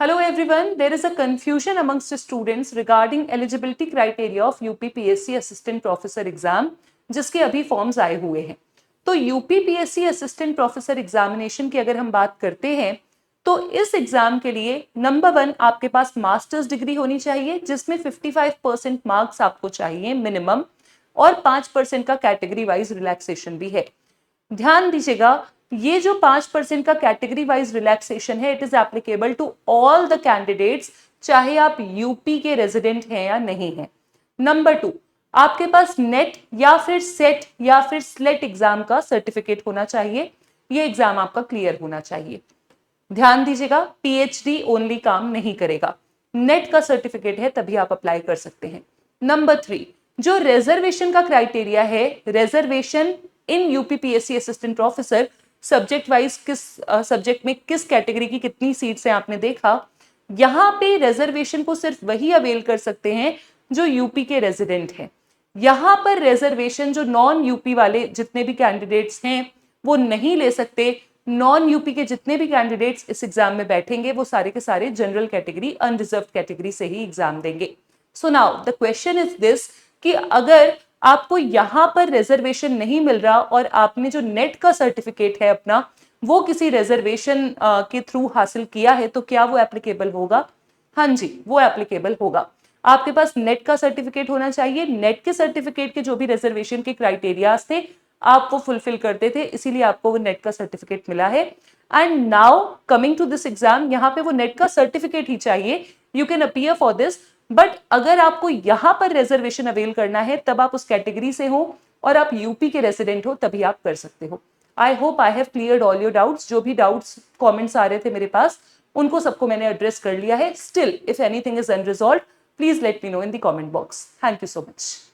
Hello everyone, there is a confusion amongst the students regarding eligibility criteria of UPPSC Assistant Professor Exam जिसके अभी forms आए हुए हैं। तो UPPSC Assistant Professor Examination की अगर हम बात करते हैं तो इस एग्जाम के लिए नंबर 1 आपके पास मास्टर्स डिग्री होनी चाहिए जिसमें 55% मार्क्स आपको चाहिए मिनिमम और 5% का कैटेगरी वाइज रिलैक्सेशन भी है। ध्यान दीजिएगा, ये जो 5% का कैटेगरी वाइज रिलैक्सेशन है, it is applicable to all the candidates, चाहे आप यूपी के रेजिडेंट हैं या नहीं हैं। नंबर 2, आपके पास नेट या फिर सेट या फिर स्लेट एग्जाम का सर्टिफिकेट होना चाहिए। ये एग्जाम आपका क्लियर होना चाहिए। ध्यान दीजिएगा, पीएचडी ओनली काम नहीं करेगा, नेट का सर्टिफिकेट है तभी आप अप्लाई कर सकते हैं। नंबर 3, जो रिजर्वेशन का क्राइटेरिया है, रिजर्वेशन इन UPPSC assistant professor subject wise किस सब्जेक्ट में किस कैटेगरी की कितनी सीट्स हैं आपने देखा। यहां पे रिजर्वेशन को सिर्फ वही अवेल कर सकते हैं जो यूपी के रेजिडेंट हैं। यहां पर रिजर्वेशन जो नॉन यूपी वाले जितने भी कैंडिडेट्स हैं वो नहीं ले सकते। नॉन यूपी के जितने भी कैंडिडेट्स इस एग्जाम में बैठेंगे वो सारे के सारे जनरल कैटेगरी, अनरिजर्व कैटेगरी से ही एग्जाम देंगे। So now the question is this कि अगर आपको यहां पर रिजर्वेशन नहीं मिल रहा और आपने जो नेट का सर्टिफिकेट है अपना वो किसी रिजर्वेशन के थ्रू हासिल किया है तो क्या वो एप्लीकेबल होगा? हाँ जी, वो एप्लीकेबल होगा। आपके पास नेट का सर्टिफिकेट होना चाहिए। नेट के सर्टिफिकेट के जो भी रिजर्वेशन के क्राइटेरियाज थे आप वो फुलफिल करते थे, इसीलिए आपको वो नेट का सर्टिफिकेट मिला है। And now coming to this exam, यहाँ पे वो नेट का सर्टिफिकेट ही चाहिए। You can appear for this, but अगर आपको यहां पर रिजर्वेशन अवेल करना है तब आप उस कैटेगरी से हो और आप यूपी के रेसिडेंट हो तभी आप कर सकते हो। I hope I have cleared all your doubts. जो भी डाउट्स कमेंट्स आ रहे थे मेरे पास उनको सबको मैंने एड्रेस कर लिया है। Still if anything is unresolved please let me know in the comment box. Thank you so much.